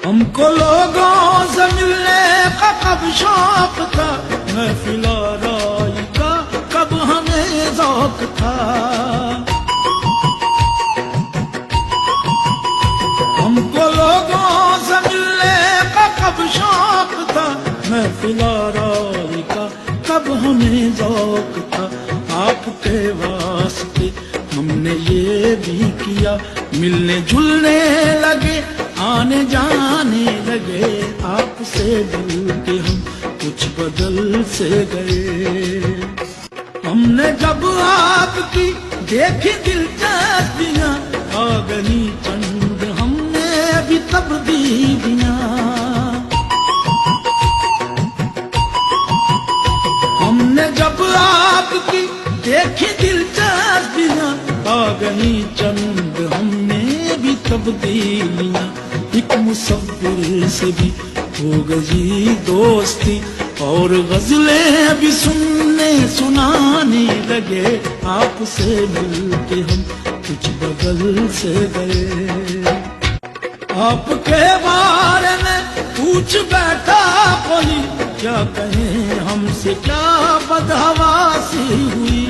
हमको लोगों से मिलने का कब शौक था, महफिल आराई का कब हमें ज़ौक़ था। हमको लोगों से मिलने का कब शौक था, महफिल आराई का कब हमें ज़ौक़ था। आपके वास्ते हमने ये भी किया, मिलने जुलने लगे, आने जाने लगे, आपसे मिल के हम कुछ बदल से गए। हमने जब आपकी देखी दिलचस्पियां, आ गई चंद हमने भी तब्दीलियां। हमने जब आपकी देखी दिलचस्पियां, आ गई चंद हमने भी तब्दीलियां। एक मुसव्विर से भी हो गई दोस्ती, और गजलें भी सुनने सुनाने लगे, आपसे मिलके हम कुछ बदल से गए। आपके बारे में पूछ बैठा कोई, क्या कहें हमसे क्या बदहवासी हुई।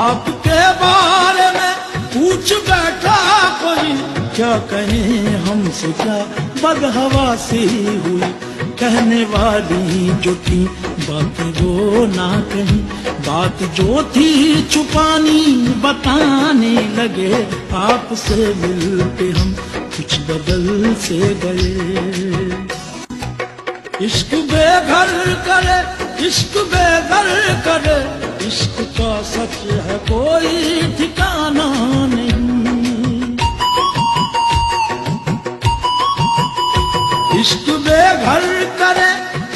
आपके बारे में पूछ बैठा कोई, क्या कहें हमसे क्या बदहवासी हुई। कहने वाली जो थी बातें वो ना कहीं, बात जो थी छुपानी बताने लगे, आपसे मिलके हम कुछ बदल से गए। इश्क बेघर करे, इश्क बेघर करे, इश्क का सच है कोई ठिकाना नहीं। इश्क बेघर करे,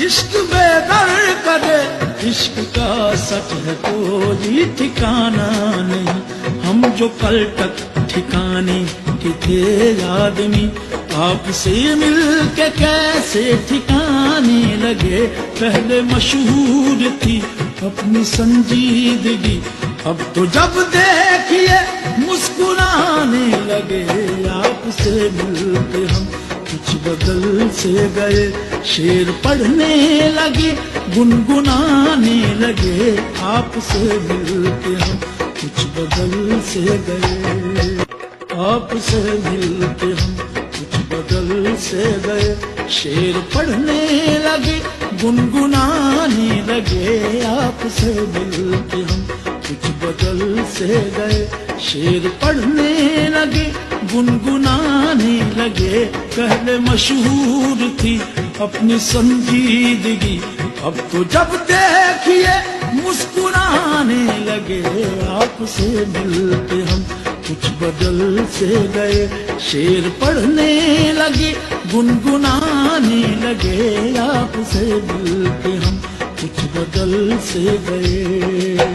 इश्क बेघर करे, इश्क का सच है कोई ठिकाना नहीं। हम जो कल तक ठिकाने के थे आदमी, आपसे मिल के कैसे ठिकाने लगे। पहले मशहूर थी अपनी संजीदगी, अब तो जब देखिए मुस्कुराने लगे, आपसे मिल के हम कुछ बदल से गए। शेर पढ़ने लगे, गुनगुनाने लगे, आपसे मिल के हम कुछ बदल से गए। आपसे मिल के हम कुछ बदल से गए। शेर पढ़ने लगे, गुनगुनाने लगे, आपसे मिल के हम कुछ बदल से गए। शेर पढ़ने लगे, गुनगुनाने लगे, पहले मशहूर थी अपनी संजीदगी, अब तो जब देखिए मुस्कुराने लगे, आपसे मिल के हम कुछ बदल से गए। शेर पढ़ने लगे, गुनगुनाने लगे, आपसे मिल के हम कुछ बदल से गए।